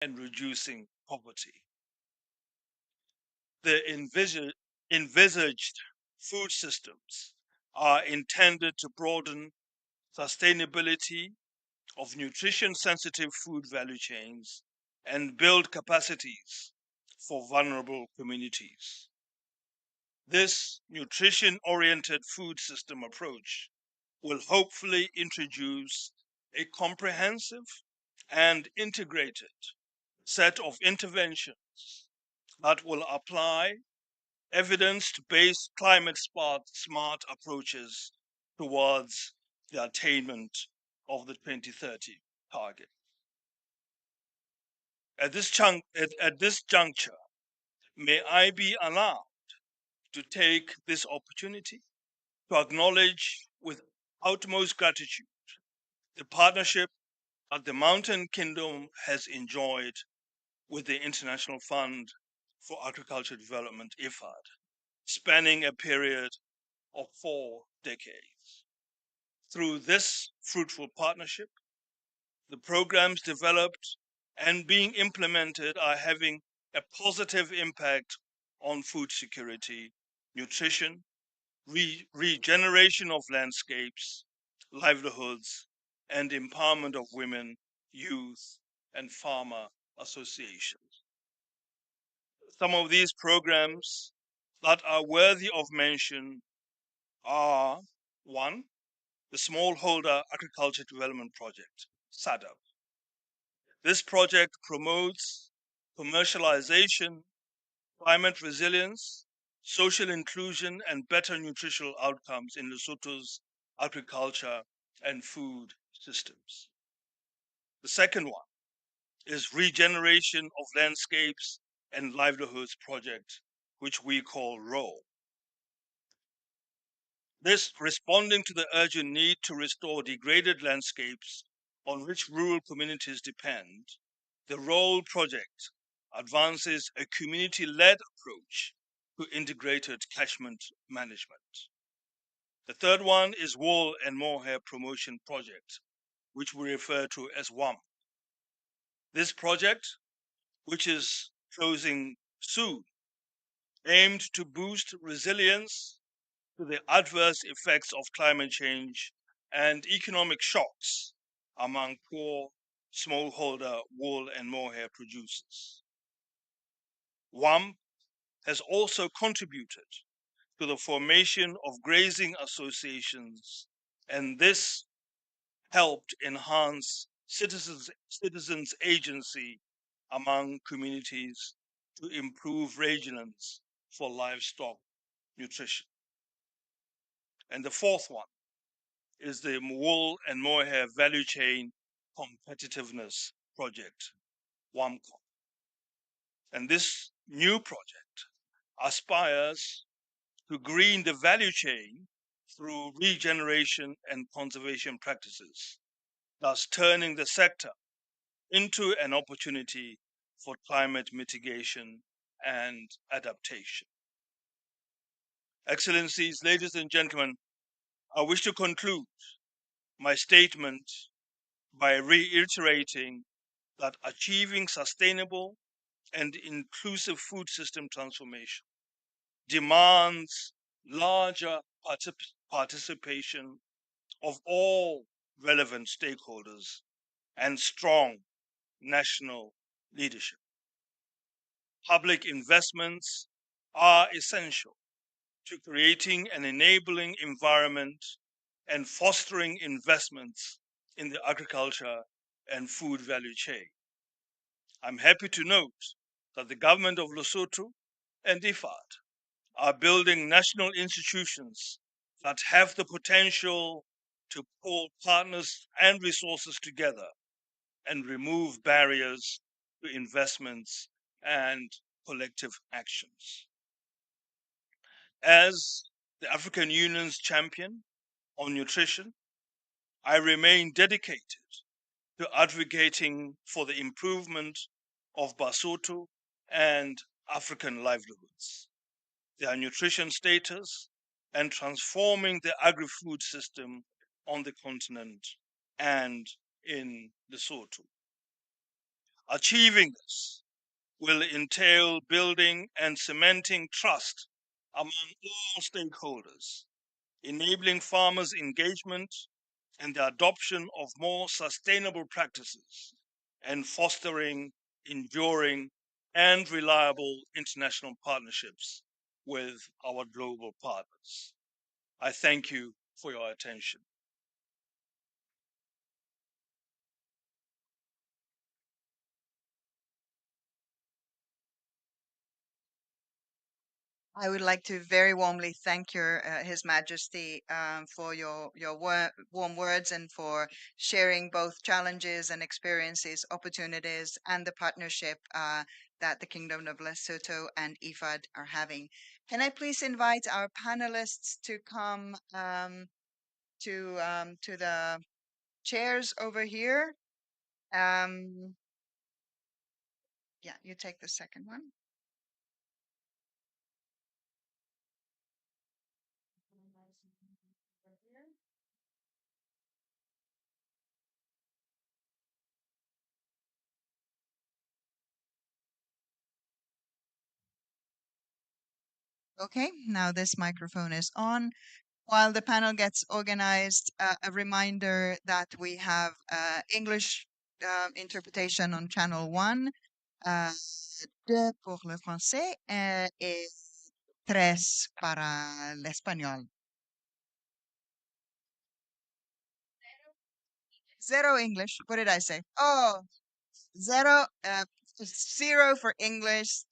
and reducing poverty. The envisaged food systems are intended to broaden sustainability of nutrition-sensitive food value chains and build capacities for vulnerable communities. This nutrition-oriented food system approach will hopefully introduce a comprehensive and integrated set of interventions that will apply evidence-based climate-smart approaches towards the attainment of the 2030 target. At this juncture, may I be allowed to take this opportunity to acknowledge with utmost gratitude the partnership that the Mountain Kingdom has enjoyed with the International Fund for Agricultural Development, IFAD, spanning a period of 4 decades. Through this fruitful partnership, the programs developed and being implemented are having a positive impact on food security, nutrition, regeneration of landscapes, livelihoods, and empowerment of women, youth, and farmer associations. Some of these programs that are worthy of mention are: 1, the Smallholder Agriculture Development Project, SADAP. This project promotes commercialization, climate resilience, social inclusion, and better nutritional outcomes in Lesotho's agriculture and food systems. The second one is Regeneration of Landscapes and Livelihoods Project, which we call ROLE. This, responding to the urgent need to restore degraded landscapes on which rural communities depend, the ROLE project advances a community-led approach to integrated catchment management. The third one is Wool and Mohair Promotion Project, which we refer to as WAM. This project, which is closing soon, aimed to boost resilience to the adverse effects of climate change and economic shocks among poor smallholder wool and mohair producers. WAM has also contributed to the formation of grazing associations, and this helped enhance citizens' agency among communities to improve vigilance for livestock nutrition. And the fourth one is the Wool and Mohair Value Chain Competitiveness Project, WAMCOM. And this new project aspires to green the value chain through regeneration and conservation practices, thus turning the sector into an opportunity for climate mitigation and adaptation. Excellencies, ladies and gentlemen, I wish to conclude my statement by reiterating that achieving sustainable and inclusive food system transformation demands larger participation of all relevant stakeholders and strong national leadership. Public investments are essential to creating an enabling environment and fostering investments in the agriculture and food value chain. I'm happy to note that the government of Lesotho and IFAD are building national institutions that have the potential to pull partners and resources together and remove barriers to investments and collective actions. As the African Union's champion on nutrition, I remain dedicated to advocating for the improvement of Basotho and African livelihoods, their nutrition status, and transforming the agri-food system on the continent and in Lesotho. Achieving this will entail building and cementing trust among all stakeholders, enabling farmers' engagement and the adoption of more sustainable practices, and fostering enduring and reliable international partnerships with our global partners. I thank you for your attention. I would like to very warmly thank His Majesty for your warm words and for sharing both challenges and experiences, opportunities, and the partnership that the Kingdom of Lesotho and IFAD are having. Can I please invite our panelists to come to the chairs over here? Um, yeah, you take the second one. Okay, now this microphone is on. While the panel gets organized, a reminder that we have English interpretation on channel 1, deux pour le français et tres para l'espagnol. Zero English. What did I say? Oh, zero, 0 for English,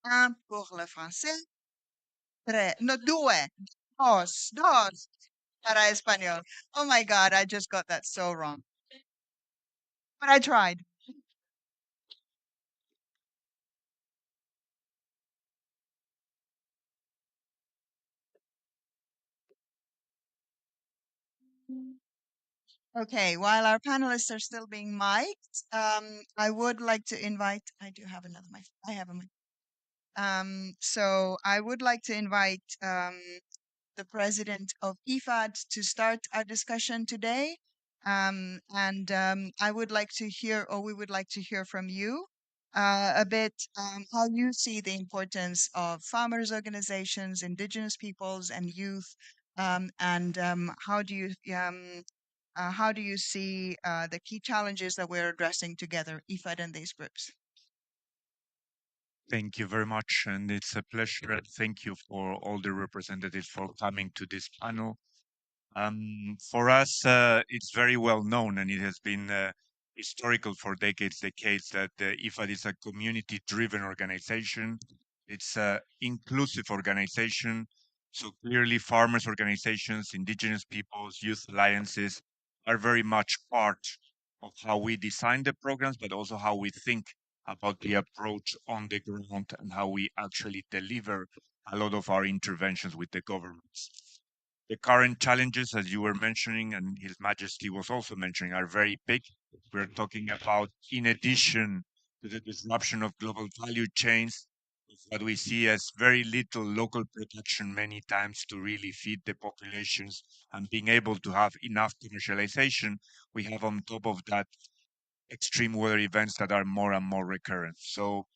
un pour le français, tres, no, due, dos para español. Oh my God, I just got that so wrong. But I tried. Okay, while our panelists are still being mic'd, I would like to invite, I do have another mic. I have a mic. So I would like to invite the president of IFAD to start our discussion today. I would like to hear, or we would like to hear from you a bit how you see the importance of farmers organizations, indigenous peoples, and youth, how do you see the key challenges that we're addressing together, IFAD and these groups? Thank you very much, and it's a pleasure. And thank you for all the representatives for coming to this panel. For us, it's very well known, and it has been historical for decades that IFAD is a community-driven organization. It's an inclusive organization. So clearly, farmers organizations, indigenous peoples, youth alliances are very much part of how we design the programs, but also how we think about the approach on the ground and how we actually deliver a lot of our interventions with the governments. The current challenges, as you were mentioning, and His Majesty was also mentioning, are very big. We're talking about, in addition to the disruption of global value chains, what we see as very little local production many times to really feed the populations and being able to have enough commercialization. We have on top of that extreme weather events that are more and more recurrent. So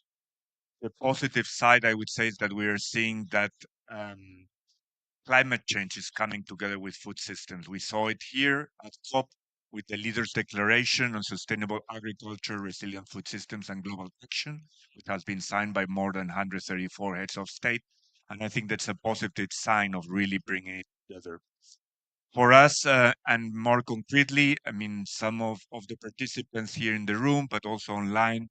the positive side, I would say, is that we are seeing that climate change is coming together with food systems. We saw it here at COP with the Leaders' Declaration on Sustainable Agriculture, Resilient Food Systems, and Global Action, which has been signed by more than 134 heads of state. And I think that's a positive sign of really bringing it together. For us, and more concretely, I mean, some of the participants here in the room, but also online,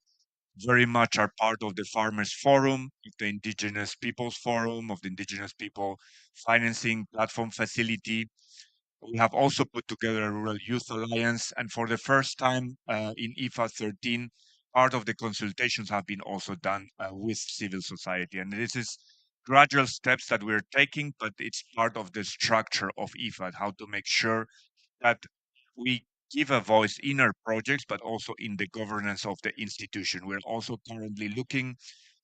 very much are part of the Farmers Forum, of the Indigenous Peoples Forum, of the Indigenous People Financing Platform Facility. We have also put together a Rural Youth Alliance, and for the first time in IFA 13, part of the consultations have been also done with civil society. And this is gradual steps that we're taking, but it's part of the structure of IFAD, how to make sure that we give a voice in our projects, but also in the governance of the institution. We're also currently looking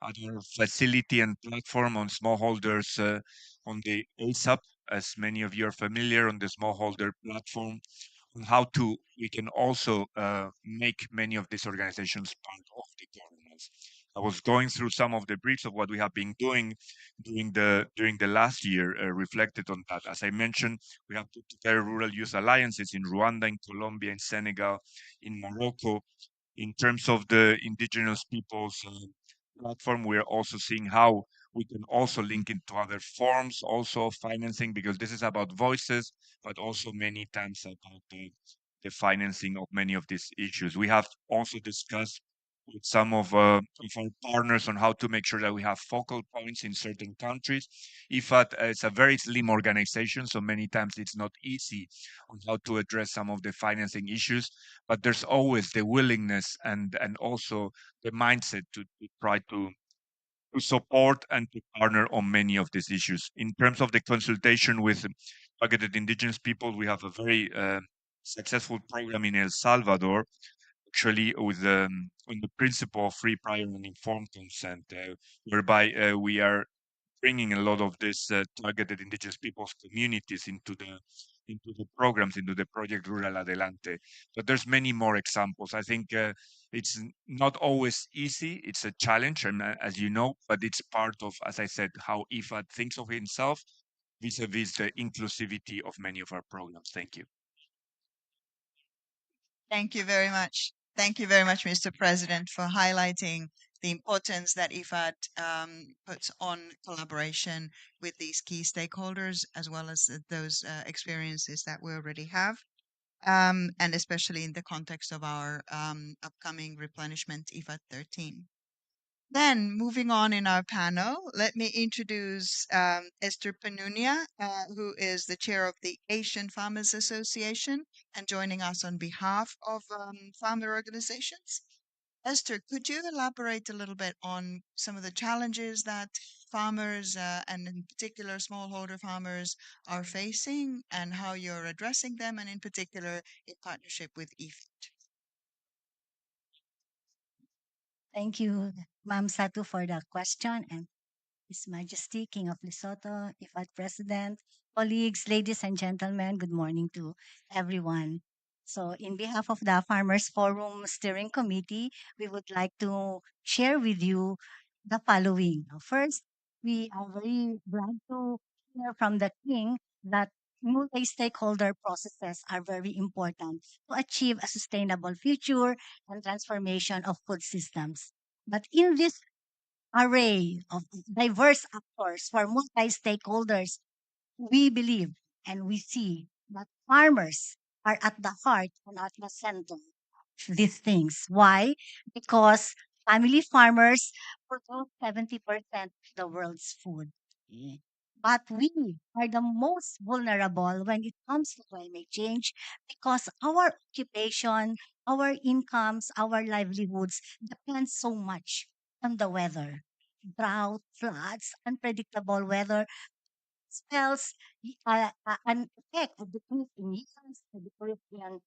at our facility and platform on smallholders on the ASAP, as many of you are familiar, on the smallholder platform, on how to we can also make many of these organizations part of the governance. I was going through some of the briefs of what we have been doing during the last year, reflected on that. As I mentioned, we have put together rural youth alliances in Rwanda, in Colombia, in Senegal, in Morocco. In terms of the indigenous peoples platform, we're also seeing how we can also link into other forms also of financing, because this is about voices, but also many times about the financing of many of these issues. We have also discussed with some of our partners on how to make sure that we have focal points in certain countries. IFAD is a very slim organization, so many times it's not easy on how to address some of the financing issues, but there's always the willingness and also the mindset to try to support and to partner on many of these issues. In terms of the consultation with targeted indigenous people, we have a very successful program in El Salvador, actually with on the principle of free, prior, and informed consent, whereby we are bringing a lot of this targeted indigenous peoples communities into the programs, into the project Rural Adelante. But there's many more examples. I think it's not always easy. It's a challenge, and as you know, but it's part of, as I said, how IFAD thinks of himself vis-a-vis the inclusivity of many of our programs. Thank you. Thank you very much. Thank you very much, Mr. President, for highlighting the importance that IFAD puts on collaboration with these key stakeholders, as well as those experiences that we already have, and especially in the context of our upcoming replenishment IFAD 13. Then, moving on in our panel, let me introduce Esther Panunia, who is the chair of the Asian Farmers Association and joining us on behalf of farmer organizations. Esther, could you elaborate a little bit on some of the challenges that farmers and in particular smallholder farmers are facing and how you're addressing them, and in particular in partnership with IFAD? Thank you, Ma'am Satu, for the question, and His Majesty, King of Lesotho, IFAD President, colleagues, ladies and gentlemen, good morning to everyone. So, in behalf of the Farmers Forum Steering Committee, we would like to share with you the following. First, we are very glad to hear from the King that multi-stakeholder processes are very important to achieve a sustainable future and transformation of food systems. But in this array of diverse actors for multi-stakeholders, we believe and we see that farmers are at the heart and at the center of these things. Why? Because family farmers produce 70% of the world's food. Eh, But we are the most vulnerable when it comes to climate change because our occupation, our incomes, our livelihoods depend so much on the weather. Drought, floods, unpredictable weather spells an effect, a decrease in yields, a decrease in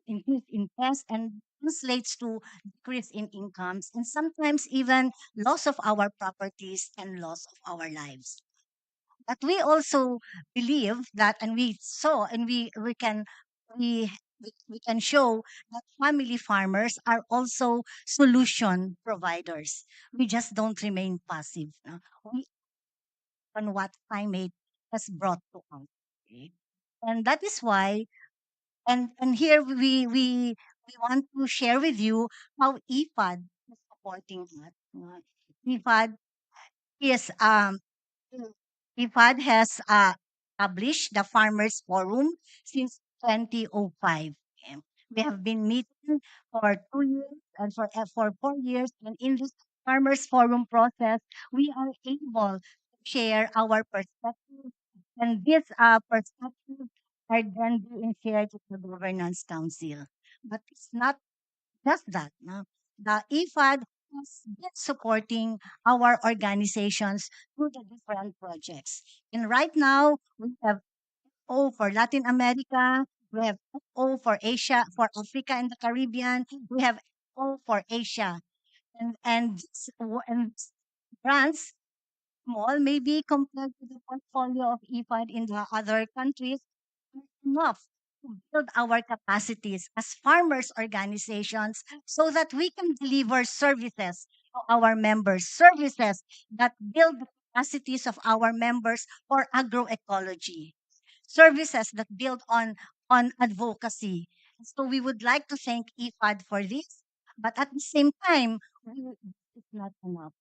increase in pests, and translates to decrease in incomes, and sometimes even loss of our properties and loss of our lives. But we also believe that, and we saw, and we we can show that family farmers are also solution providers. We just don't remain passive. No? We on what climate has brought to us. Okay? And that is why, and here we want to share with you how IFAD is supporting us. IFAD is IFAD has published the Farmers Forum since 2005. Okay? We have been meeting for 2 years and for 4 years, and in this Farmers Forum process, we are able to share our perspectives, and these perspectives are then being shared with the Governance Council. But it's not just that. No? The IFAD has been supporting our organizations through the different projects. And right now, we have O for Latin America, we have O for Asia, for Africa and the Caribbean, we have O for Asia. And grants, small maybe compared to the portfolio of IFAD in the other countries, are enough to build our capacities as farmers organizations so that we can deliver services to our members, services that build the capacities of our members for agroecology, services that build on advocacy. So we would like to thank IFAD for this, but at the same time, it's not enough.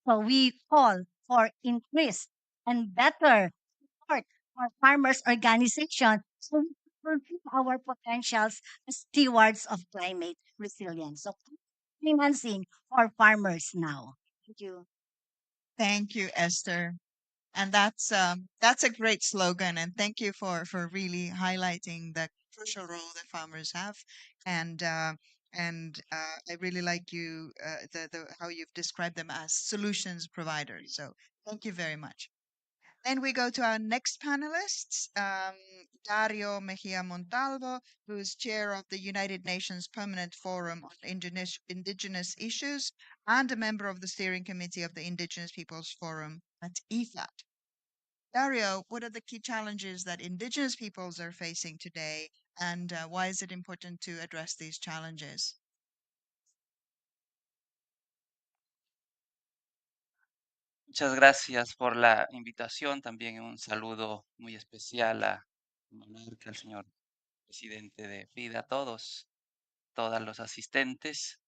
So we call for increased and better support for farmers' organization so we can fulfill our potentials as stewards of climate resilience. So financing for farmers now. Thank you. Thank you, Esther. And that's a great slogan. And thank you for really highlighting the crucial role that farmers have. And I really like you the how you've described them as solutions providers. So thank you very much. Then we go to our next panelists, Dario Mejia Montalvo, who is chair of the United Nations Permanent Forum on Indigenous Issues and a member of the steering committee of the Indigenous Peoples Forum at IFAD. Dario, what are the key challenges that Indigenous peoples are facing today, and why is it important to address these challenges? Muchas gracias por la invitación. También un saludo muy especial a Monarca, al señor presidente de FIDA, a todos los asistentes.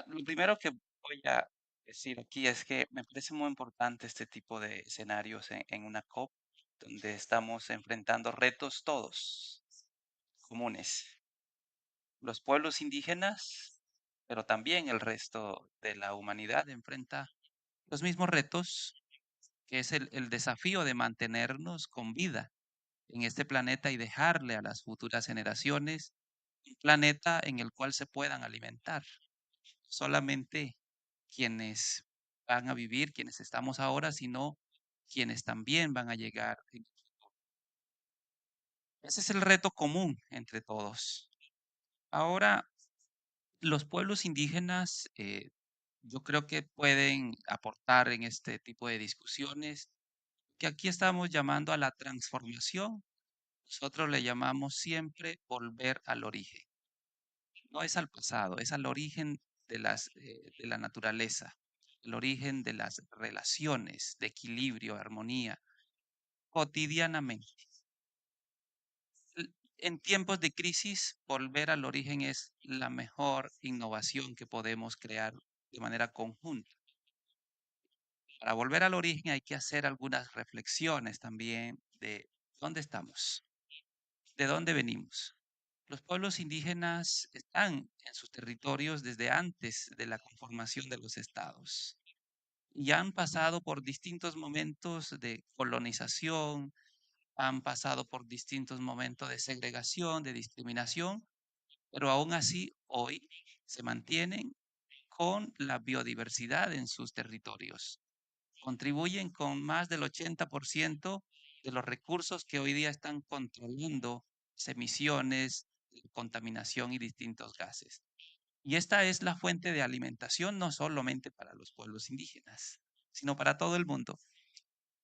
Lo primero que voy a decir aquí es que me parece muy importante este tipo de escenarios en una COP, donde estamos enfrentando retos todos comunes. Los pueblos indígenas, pero también el resto de la humanidad enfrenta los mismos retos, que es el desafío de mantenernos con vida en este planeta y dejarle a las futuras generaciones un planeta en el cual se puedan alimentar. Solamente quienes van a vivir, quienes estamos ahora, sino quienes también van a llegar. Ese es el reto común entre todos. Ahora, los pueblos indígenas, yo creo que pueden aportar en este tipo de discusiones, que aquí estamos llamando a la transformación. Nosotros le llamamos siempre volver al origen. No es al pasado, es al origen de la naturaleza, el origen de las relaciones, de equilibrio, armonía, cotidianamente. En tiempos de crisis, volver al origen es la mejor innovación que podemos crear de manera conjunta. Para volver al origen hay que hacer algunas reflexiones también de dónde estamos, de dónde venimos. Los pueblos indígenas están en sus territorios desde antes de la conformación de los estados y han pasado por distintos momentos de colonización, han pasado por distintos momentos de segregación, de discriminación, pero aún así hoy se mantienen con la biodiversidad en sus territorios. Contribuyen con más del 80% de los recursos que hoy día están controlando las emisiones, contaminación y distintos gases. Y esta es la fuente de alimentación no solamente para los pueblos indígenas, sino para todo el mundo.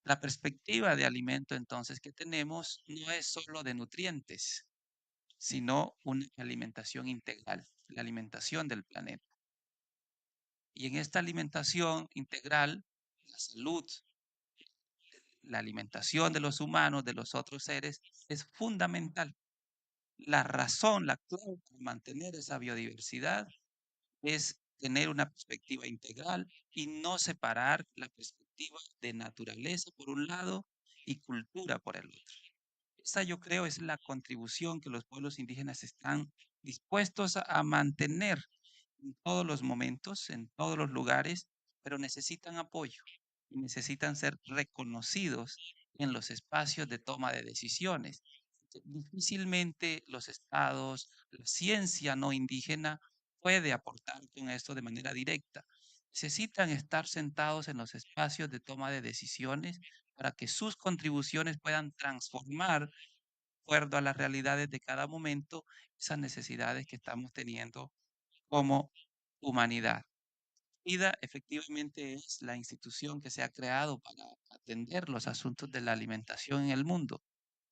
La perspectiva de alimento entonces que tenemos no es solo de nutrientes, sino una alimentación integral, la alimentación del planeta. Y en esta alimentación integral, la salud, la alimentación de los humanos, de los otros seres, es fundamental. La razón, la clave para mantener esa biodiversidad es tener una perspectiva integral y no separar la perspectiva de naturaleza por un lado y cultura por el otro. Esa yo creo es la contribución que los pueblos indígenas están dispuestos a mantener en todos los momentos, en todos los lugares, pero necesitan apoyo y necesitan ser reconocidos en los espacios de toma de decisiones. Difícilmente los estados, la ciencia no indígena puede aportar con esto de manera directa. Necesitan estar sentados en los espacios de toma de decisiones para que sus contribuciones puedan transformar, de acuerdo a las realidades de cada momento, esas necesidades que estamos teniendo como humanidad. IDA efectivamente es la institución que se ha creado para atender los asuntos de la alimentación en el mundo.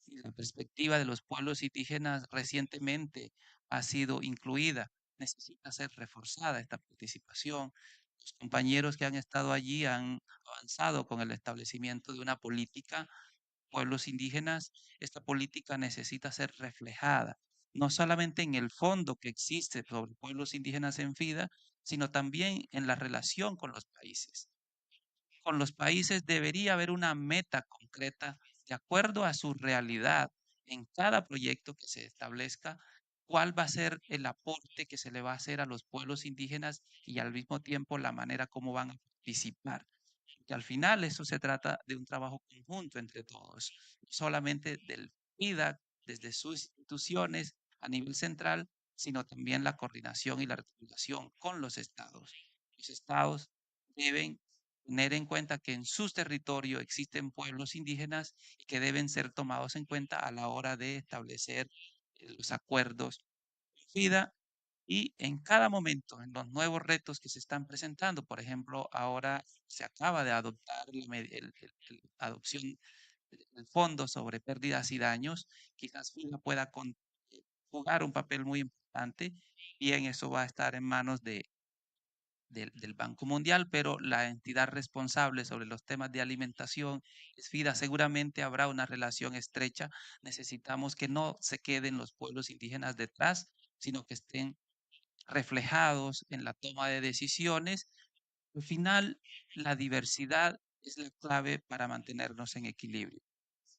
y la perspectiva de los pueblos indígenas recientemente ha sido incluida. Necesita ser reforzada esta participación. Los compañeros que han estado allí han avanzado con el establecimiento de una política pueblos indígenas. Esta política necesita ser reflejada, no solamente en el fondo que existe sobre pueblos indígenas en FIDA, sino también en la relación con los países. Con los países debería haber una meta concreta de acuerdo a su realidad en cada proyecto que se establezca, cuál va a ser el aporte que se le va a hacer a los pueblos indígenas y al mismo tiempo la manera como van a participar. Que al final eso se trata de un trabajo conjunto entre todos, no solamente del FIDA desde sus instituciones a nivel central, sino también la coordinación y la articulación con los estados. Los estados deben tener en cuenta que en sus territorios existen pueblos indígenas y que deben ser tomados en cuenta a la hora de establecer los acuerdos FIDA y en cada momento, en los nuevos retos que se están presentando. Por ejemplo, ahora se acaba de adoptar la adopción del fondo sobre pérdidas y daños. Quizás FIDA pueda jugar un papel muy importante. Bien, eso va a estar en manos del Banco Mundial, pero la entidad responsable sobre los temas de alimentación es FIDA. Seguramente habrá una relación estrecha. Necesitamos que no se queden los pueblos indígenas detrás, sino que estén reflejados en la toma de decisiones. Al final, la diversidad es la clave para mantenernos en equilibrio.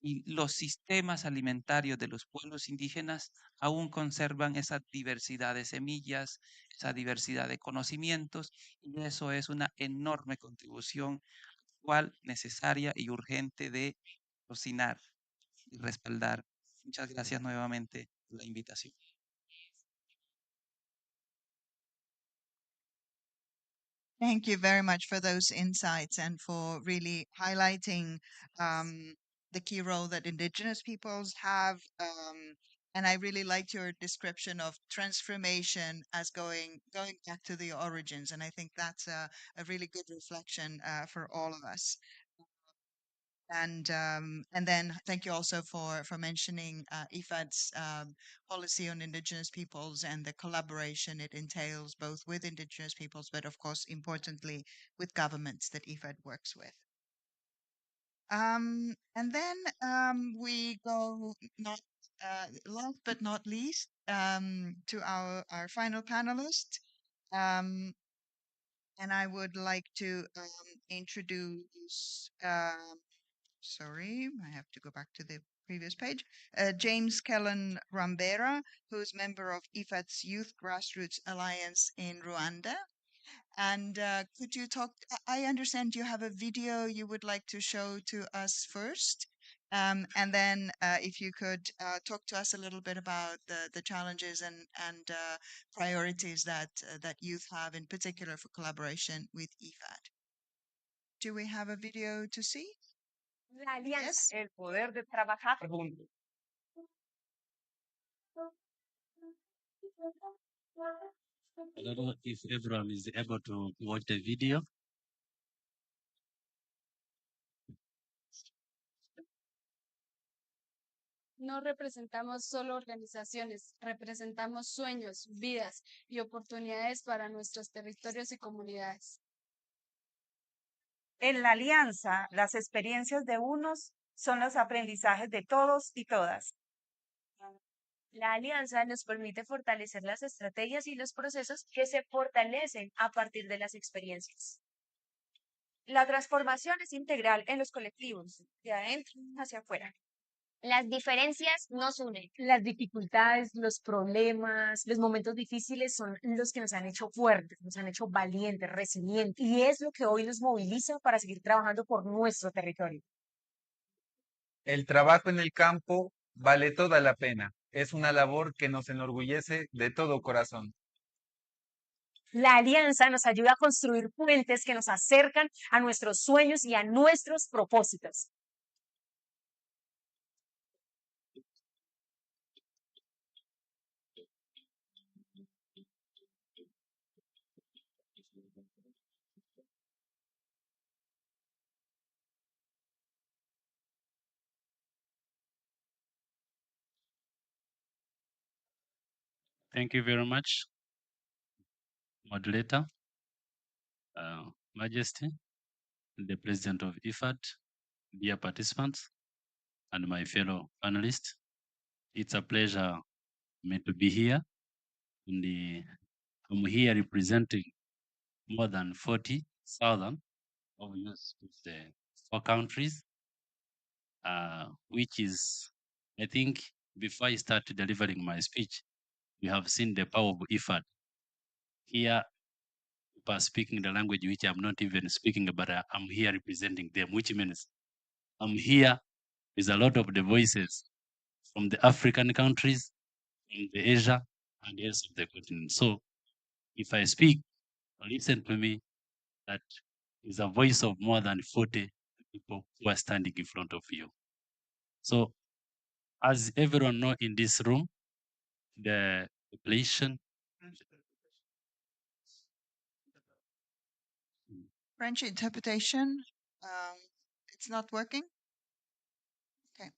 Y los sistemas alimentarios de los pueblos indígenas aún conservan esa diversidad de semillas, esa diversidad de conocimientos, y eso es una enorme contribución actual, necesaria y urgente de cocinar y respaldar. Muchas gracias nuevamente por la invitación. Thank you very much for those insights and for really highlighting the key role that Indigenous peoples have. And I really liked your description of transformation as going back to the origins. And I think that's a really good reflection for all of us. And then thank you also for mentioning IFAD's policy on Indigenous peoples and the collaboration it entails both with Indigenous peoples, but of course, importantly, with governments that IFAD works with. And then we go not last but not least to our final panelist. And I would like to introduce sorry, I have to go back to the previous page. James Kellen Rambera, who's member of IFAD's Youth Grassroots Alliance in Rwanda. And could you talk? I understand you have a video you would like to show to us first. And then if you could talk to us a little bit about the challenges and priorities that youth have, in particular for collaboration with IFAD. Do we have a video to see? La alianza, Yes. el poder de trabajar juntos. I don't know if everyone is able to watch the video. No representamos solo organizaciones, representamos sueños, vidas y oportunidades para nuestros territorios y comunidades. En la alianza, las experiencias de unos son los aprendizajes de todos y todas. La alianza nos permite fortalecer las estrategias y los procesos que se fortalecen a partir de las experiencias. La transformación es integral en los colectivos, de adentro hacia afuera. Las diferencias nos unen. Las dificultades, los problemas, los momentos difíciles son los que nos han hecho fuertes, nos han hecho valientes, resilientes. Y es lo que hoy nos moviliza para seguir trabajando por nuestro territorio. El trabajo en el campo vale toda la pena. Es una labor que nos enorgullece de todo corazón. La alianza nos ayuda a construir puentes que nos acercan a nuestros sueños y a nuestros propósitos. Thank you very much, moderator, Majesty, the President of IFAD, dear participants, and my fellow panelists. It's a pleasure me to be here. And I'm here representing more than 40,000 of youth of the 4 countries, which is, I think, before I start delivering my speech, we have seen the power of IFAD. Here, people are speaking the language which I'm not even speaking, but I'm here representing them, which means I'm here with a lot of the voices from the African countries, from the Asia, and the rest of the continent. So if I speak, listen to me, that is a voice of more than 40 people who are standing in front of you. So as everyone know in this room, the population. French interpretation. It's not working. Okay.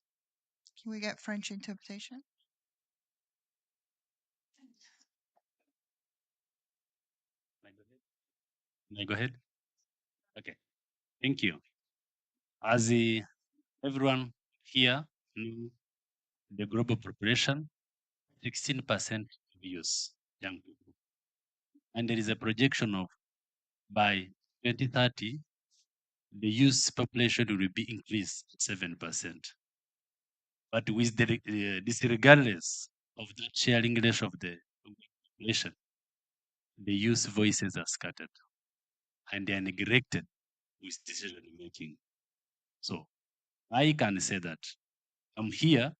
Can we get French interpretation? Can I go ahead? Okay. Thank you. As everyone here know, the global population, 16% of youth, young people. And there is a projection of by 2030, the youth population will be increased 7%. But with the disregardless of that sharing ratio of the population, the youth voices are scattered and they are neglected with decision making. So I can say that I'm here,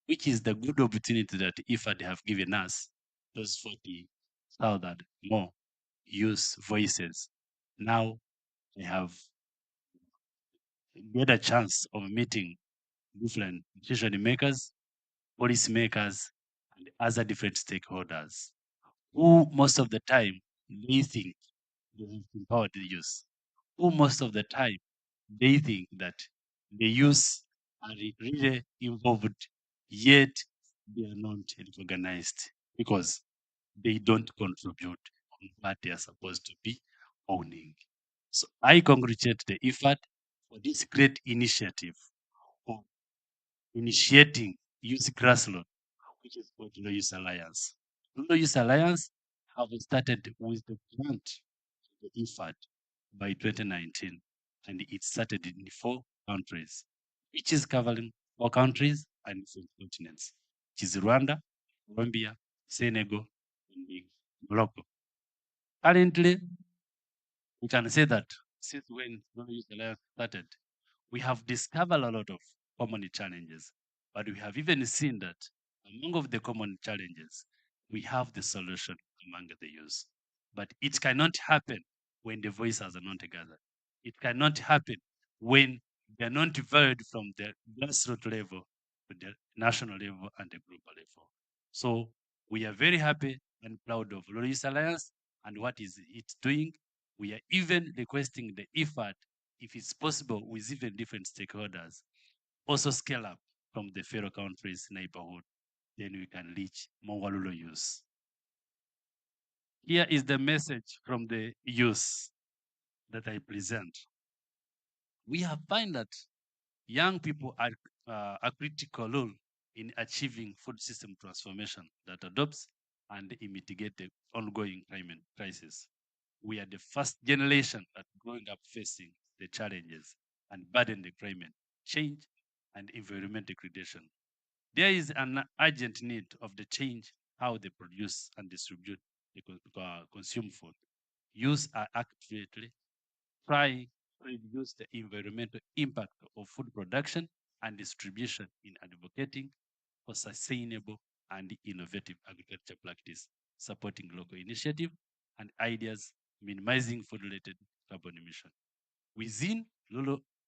which is the good opportunity that IFAD have given us, those 40,000 more youth voices. Now I have get a chance of meeting different decision makers, policy makers, and other different stakeholders who most of the time they think they have empowered the youth, who most of the time they think that the youth are really involved, yet they are not recognized because they don't contribute on what they are supposed to be owning. So I congratulate the IFAD for this great initiative of initiating Youth Grassroot, which is called Rural Youth Alliance. Rural Youth Alliance have started with the grant of the IFAD by 2019, and it started in 4 countries, which is covering 4 countries and 4 continents, which is Rwanda, Colombia, Senegal, and Morocco. Currently, we can say that since when Rural Youth Alliance started, we have discovered a lot of common challenges, but we have even seen that among of the common challenges, we have the solution among the youth. But it cannot happen when the voices are not gathered. It cannot happen when they are not varied from the grassroots level to the national level and the global level. So we are very happy and proud of Rural Youth Alliance and what is it doing. We are even requesting the IFAD, if it's possible, with even different stakeholders, also scale up from the fellow countries' neighborhood, then we can reach more rural youth. Here is the message from the youth that I present. We have found that young people are a critical role in achieving food system transformation that adopts and mitigate the ongoing climate crisis. We are the first generation that growing up facing the challenges and burden the climate change and environmental degradation. There is an urgent need of the change how they produce and distribute the consume food. Use are actively trying to reduce the environmental impact of food production and distribution in advocating for sustainable and innovative agriculture practice, supporting local initiative and ideas, minimizing food-related carbon emission. Within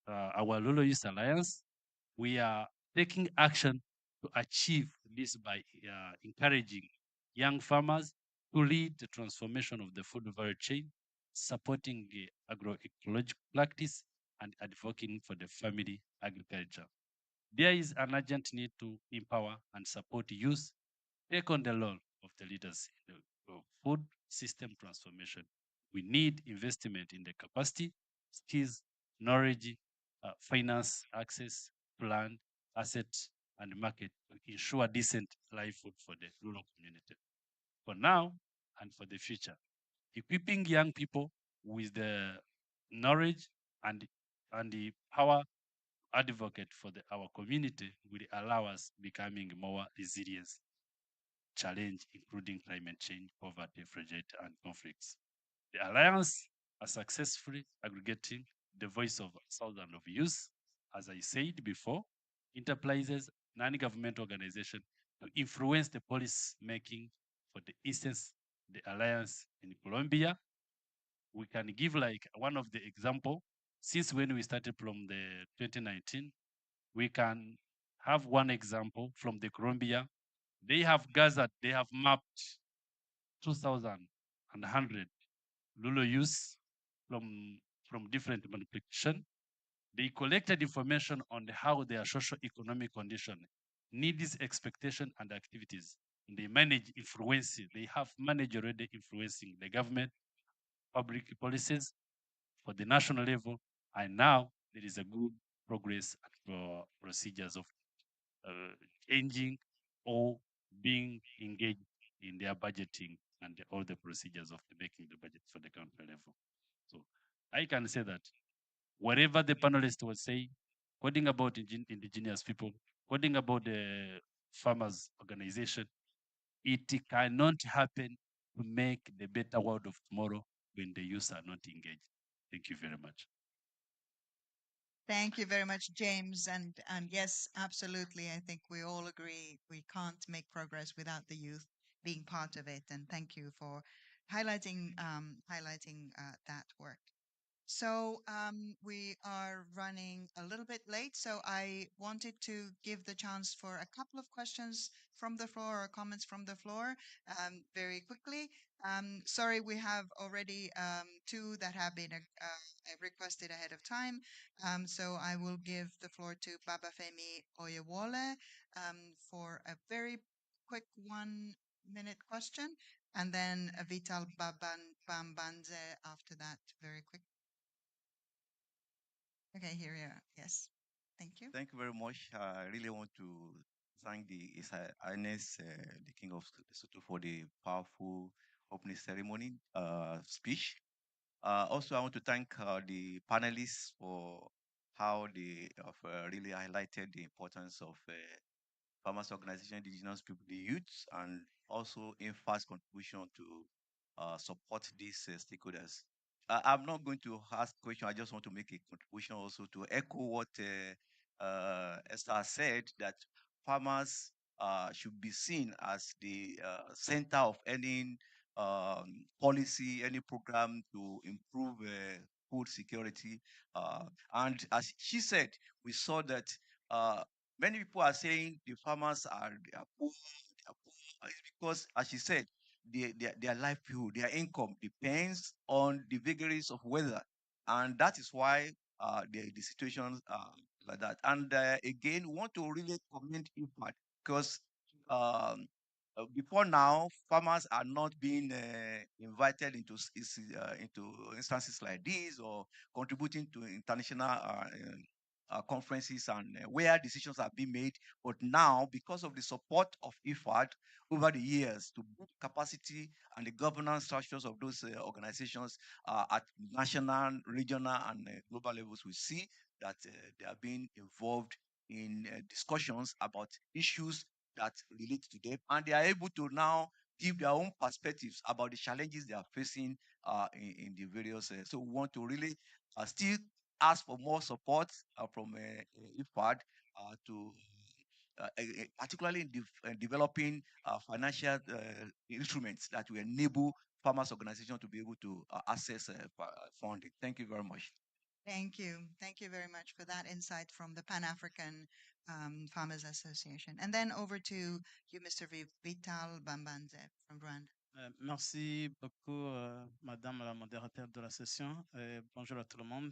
our Rural Youth Alliance, we are taking action to achieve this by encouraging young farmers to lead the transformation of the food value chain, supporting the agroecological practice, and advocating for the family agriculture. There is an urgent need to empower and support youth, take on the role of the leaders in the food system transformation. We need investment in the capacity, skills, knowledge, finance, access, plan, asset, and market to ensure decent livelihood for the rural community. For now and for the future, equipping young people with the knowledge and the power advocate for our community will allow us becoming more resilient challenge, including climate change, poverty, fragility, and conflicts. The Alliance are successfully aggregating the voice of thousands of youth, as I said before, enterprises, non-government organizations to influence the policy making. For the instance, the Alliance in Colombia, we can give like one of the example. Since when we started from the 2019, we can have one example from the Colombia. They have gathered, they have mapped 2,100 Lulu youth from different multiplication. They collected information on how their socio-economic condition, needs, expectation, and activities. And they manage influencing. They have managed already influencing the government, public policies for the national level, and now there is a good progress and procedures of changing or being engaged in their budgeting and all the procedures of making the budget for the country level. So I can say that whatever the panelists will say, coding about indigenous people, coding about the farmers organization, it cannot happen to make the better world of tomorrow when the youth are not engaged. Thank you very much. Thank you very much, James. And yes, absolutely. I think we all agree we can't make progress without the youth being part of it. And thank you for highlighting that work. So we are running a little bit late, so I wanted to give the chance for a couple of questions from the floor or comments from the floor very quickly. Sorry, we have already two that have been requested ahead of time. So I will give the floor to Babafemi Oyewole for a very quick 1 minute question, and then Vital Bambanze after that, very quick. Okay, here we are. Yes. Thank you. Thank you very much. I really want to thank His Highness, the King of Lesotho, for the powerful opening ceremony speech. Also, I want to thank the panelists for how they have really highlighted the importance of farmers organization, indigenous people, the youth, and also IFAD's contribution to support these stakeholders. I'm not going to ask question. I just want to make a contribution also to echo what Esther said, that farmers should be seen as the center of any policy, any program to improve food security. And as she said, we saw that many people are saying the farmers they are poor, they are poor. It's because, as she said, their livelihood, their income depends on the vagaries of weather, and that is why the situations are like that. And again, we want to really commend IFAD because before now, farmers are not being invited into instances like this or contributing to international conferences and where decisions are being made. But now, because of the support of IFAD over the years to build capacity and the governance structures of those organizations at national, regional, and global levels, we see that they are being involved in discussions about issues that relate to them, and they are able to now give their own perspectives about the challenges they are facing in the various. So we want to really still ask for more support from IFAD to particularly in developing financial instruments that will enable farmers organizations to be able to access funding. Thank you very much. Thank you. Thank you very much for that insight from the Pan-African Farmers Association. And then over to you, Mr. Vital Bambanze from Rwanda. Merci beaucoup, Madame la modérateur de la session. Bonjour à tout le monde.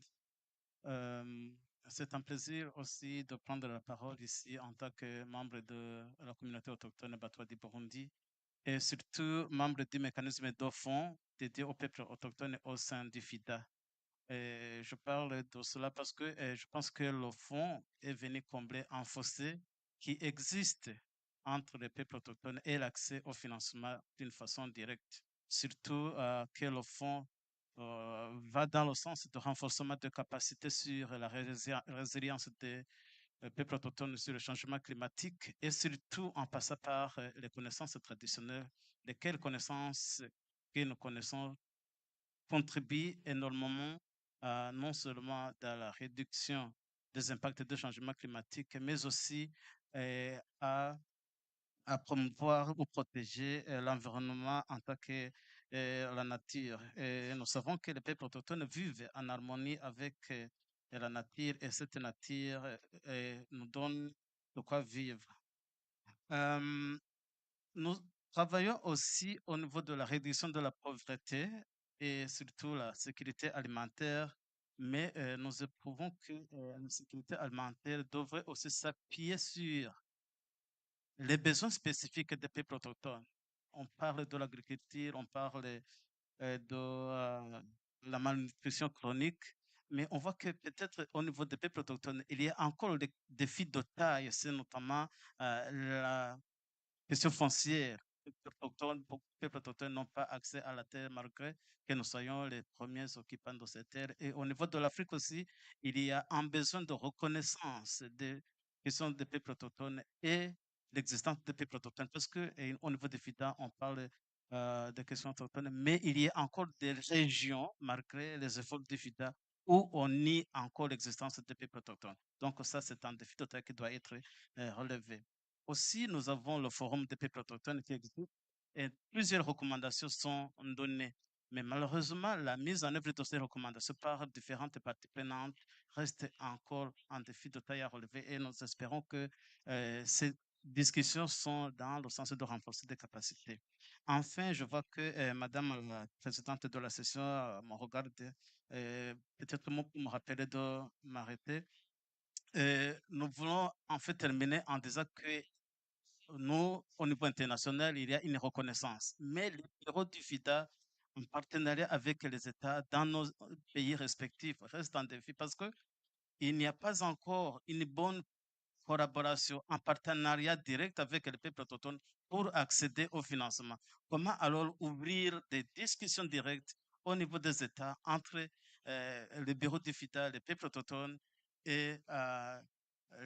C'est un plaisir aussi de prendre la parole ici en tant que membre de la communauté autochtone Batwa du Burundi et surtout membre du mécanisme de fonds dédié aux peuples autochtones au sein du FIDA. Et je parle de cela parce que je pense que le fonds est venu combler un fossé qui existe entre les peuples autochtones et l'accès au financement d'une façon directe. Surtout que le fonds va dans le sens de renforcement de capacités sur la résilience des peuples autochtones sur le changement climatique et surtout en passant par les connaissances traditionnelles, lesquelles connaissances que nous connaissons contribuent énormément non seulement dans la réduction des impacts du changement climatique, mais aussi à promouvoir ou protéger l'environnement en tant que la nature. Et nous savons que les peuples autochtones vivent en harmonie avec la nature et cette nature nous donne de quoi vivre. Nous travaillons aussi au niveau de la réduction de la pauvreté et surtout la sécurité alimentaire, mais nous éprouvons que la sécurité alimentaire devrait aussi s'appuyer sur les besoins spécifiques des peuples autochtones. On parle de l'agriculture, on parle de la malnutrition chronique, mais on voit que peut-être au niveau des peuples autochtones, il y a encore des défis de taille, c'est notamment la question foncière. Les peuples autochtones n'ont pas accès à la terre malgré que nous soyons les premiers occupants de cette terre. Et au niveau de l'Afrique aussi, il y a un besoin de reconnaissance des questions des peuples autochtones et l'existence des peuples autochtones. Parce qu'au niveau des FIDA, on parle des questions autochtones, mais il y a encore des régions, malgré les efforts des FIDA, où on nie encore l'existence des peuples autochtones. Donc ça, c'est un défi total qui doit être relevé. Aussi, nous avons le Forum des peuples autochtones qui existe et plusieurs recommandations sont données. Mais malheureusement, la mise en œuvre de ces recommandations par différentes parties prenantes reste encore un défi de taille à relever et nous espérons que ces discussions sont dans le sens de renforcer des capacités. Enfin, je vois que Madame la présidente de la session me regarde, peut-être pour me rappeler de m'arrêter. Nous voulons en fait terminer en disant que nous, au niveau international, il y a une reconnaissance. Mais le bureau du FIDA, en partenariat avec les États dans nos pays respectifs, reste un défi parce qu'il n'y a pas encore une bonne collaboration, en partenariat direct avec les peuples autochtones pour accéder au financement. Comment alors ouvrir des discussions directes au niveau des États entre le bureau du FIDA, les peuples autochtones et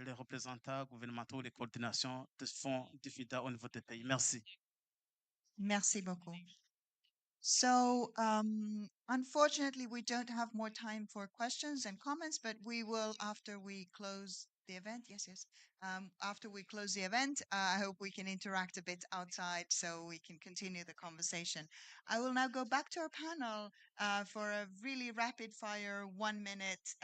les représentants gouvernementaux, les coordinations des fonds du FIDA au niveau des pays. Merci. Merci beaucoup. So, unfortunately, we don't have more time for questions and comments, but we will after we close the event. Yes, yes. After we close the event, I hope we can interact a bit outside so we can continue the conversation. I will now go back to our panel for a really rapid fire 1 minute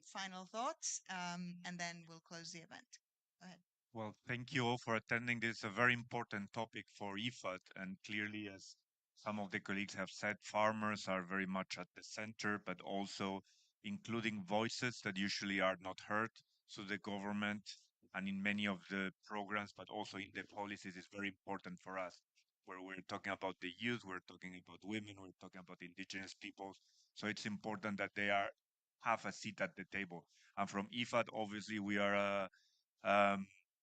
final thoughts, and then we'll close the event. Go ahead. Well, thank you all for attending. This is a very important topic for IFAD, and clearly, as some of the colleagues have said, farmers are very much at the center, but also including voices that usually are not heard. So the government and in many of the programs, but also in the policies, is very important for us. Where we're talking about the youth, we're talking about women, we're talking about indigenous peoples. So it's important that they have a seat at the table. And from IFAD, obviously, we are a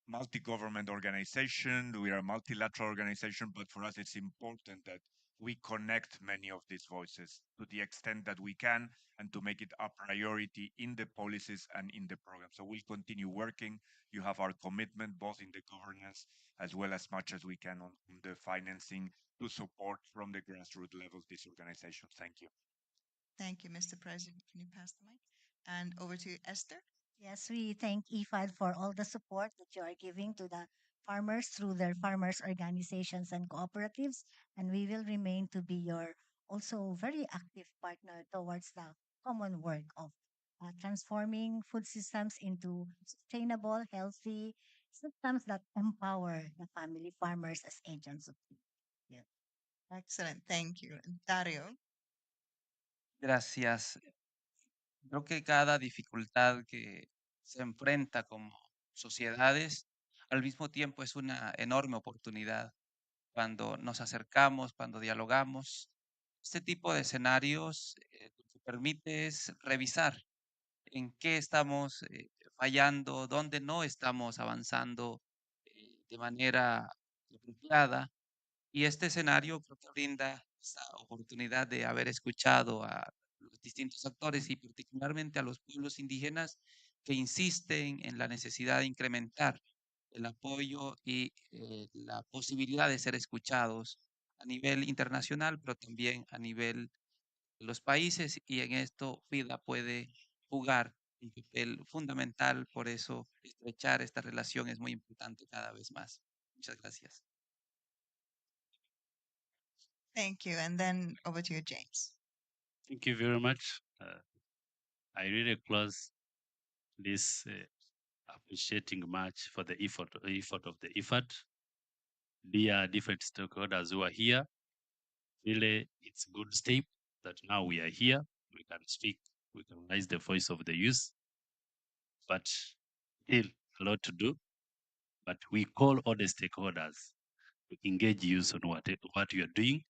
multi-government organization, we are a multilateral organization, but for us it's important that we connect many of these voices to the extent that we can and to make it a priority in the policies and in the program. So we'll continue working. You have our commitment both in the governance as well as much as we can on the financing to support from the grassroots level this organization. Thank you. Thank you, Mr. President. Can you pass the mic? And over to you, Esther. Yes, we thank IFAD for all the support that you are giving to the farmers through their farmers organizations and cooperatives, and we will remain to be your also very active partner towards the common work of transforming food systems into sustainable, healthy systems that empower the family farmers as agents of food. Yeah. Excellent. Thank you. Dario. Gracias. Creo que cada dificultad que se enfrenta como sociedades, al mismo tiempo es una enorme oportunidad cuando nos acercamos, cuando dialogamos. Este tipo de escenarios lo que permite es revisar en qué estamos fallando, dónde no estamos avanzando de manera apropiada. Y este escenario creo que brinda esa oportunidad de haber escuchado a los distintos actores y particularmente a los pueblos indígenas que insisten en la necesidad de incrementar el apoyo y la posibilidad de ser escuchados a nivel internacional, pero también a nivel de los países, y en esto FIDA puede jugar un papel fundamental. Por eso estrechar esta relación es muy importante cada vez más. Muchas gracias. Thank you. And then over to you, James. Thank you very much. I really close this appreciating much for the effort of the IFAD. There are different stakeholders who are here. Really, it's a good step that now we are here. We can speak, we can raise the voice of the youth, but still a lot to do. But we call all the stakeholders to engage youth on what you are doing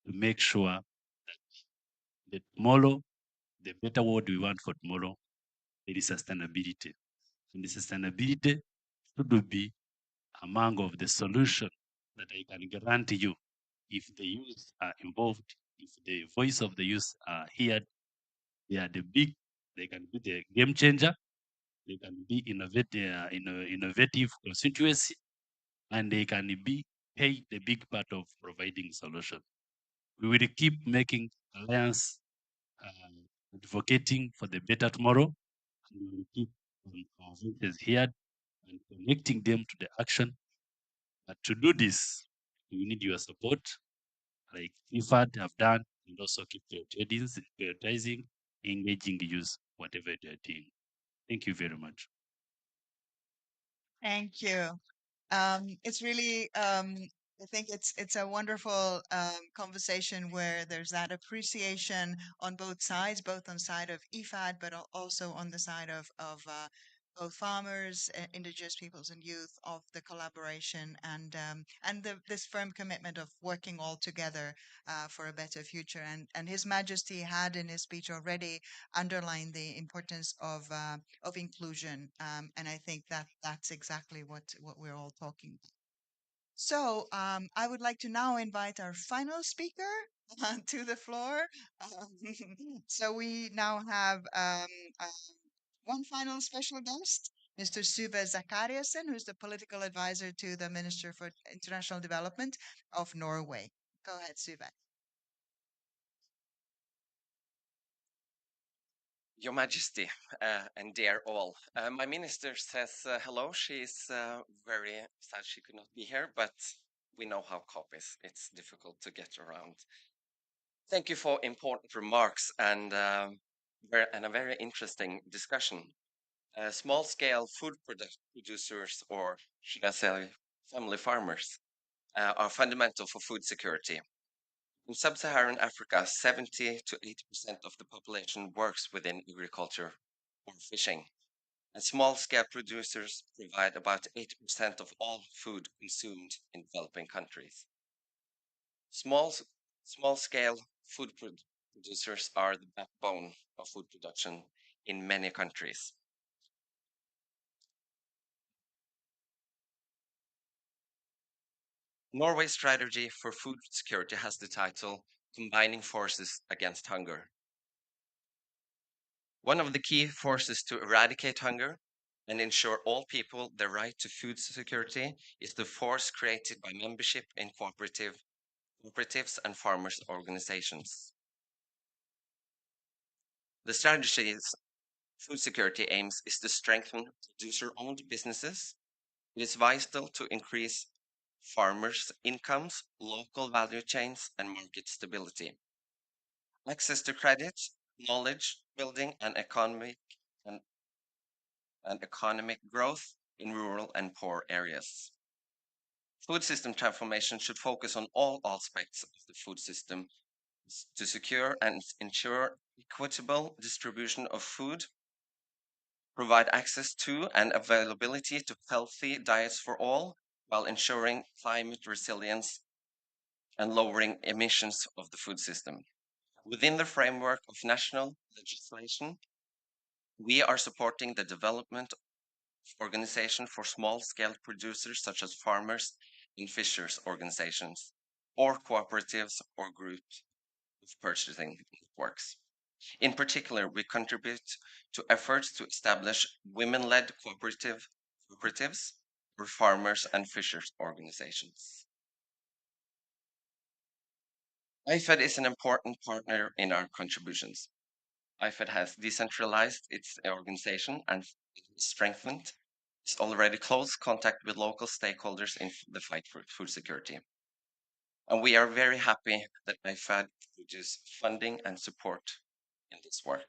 to make sure that tomorrow, the better world we want for tomorrow, there is sustainability. And the sustainability should be among of the solution that I can guarantee you. If the youth are involved, if the voice of the youth are heard, they can be the game changer. They can be innovative constituency, and they can play the big part of providing solution. We will keep making alliance, advocating for the better tomorrow, and we will keep our voices heard and connecting them to the action. But to do this, we need your support, like IFAD have done, and also keep prioritizing, engaging youth, whatever they're doing. Thank you very much. Thank you. It's really, I think it's a wonderful conversation where there's that appreciation on both sides, both on side of IFAD, but also on the side of both farmers, indigenous peoples, and youth, of the collaboration and this firm commitment of working all together for a better future. And His Majesty had in his speech already underlined the importance of inclusion, and I think that that's exactly what we're all talking about. So I would like to now invite our final speaker to the floor. So we now have one final special guest, Mr. Sube Zakariasen, who's the political advisor to the Minister for International Development of Norway. Go ahead, Sube. Your Majesty and dear all, my minister says hello. She's very sad she could not be here, but we know how COP is. It's difficult to get around. Thank you for important remarks and a very interesting discussion. Small-scale food producers, or should I say family farmers, are fundamental for food security. In sub-Saharan Africa, 70 to 80% of the population works within agriculture or fishing, and small-scale producers provide about 80% of all food consumed in developing countries. Small-scale food producers are the backbone of food production in many countries. Norway's strategy for food security has the title Combining Forces Against Hunger. One of the key forces to eradicate hunger and ensure all people the right to food security is the force created by membership in cooperatives and farmers' organizations. The strategy's food security aims is to strengthen producer-owned businesses. It is vital to increase farmers' incomes, local value chains, and market stability. Access to credit, knowledge building, and economic growth in rural and poor areas. Food system transformation should focus on all aspects of the food system to secure and ensure equitable distribution of food, provide access to and availability to healthy diets for all, while ensuring climate resilience and lowering emissions of the food system. Within the framework of national legislation, we are supporting the development of organization for small-scale producers such as farmers and fishers organizations, or cooperatives or groups of purchasing networks. In particular, we contribute to efforts to establish women-led cooperatives or farmers and fishers organizations. IFAD is an important partner in our contributions. IFAD has decentralized its organization and strengthened its already close contact with local stakeholders in the fight for food security. And we are very happy that IFAD produces funding and support in this work.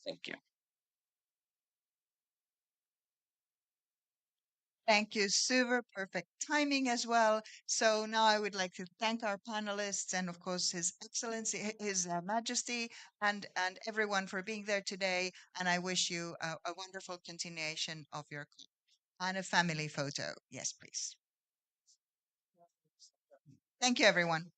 Thank you. Thank you, Super. Perfect timing as well. So now I would like to thank our panelists and, of course, His Excellency, His Majesty, and everyone for being there today. And I wish you a wonderful continuation of your and a family photo. Yes, please. Thank you, everyone.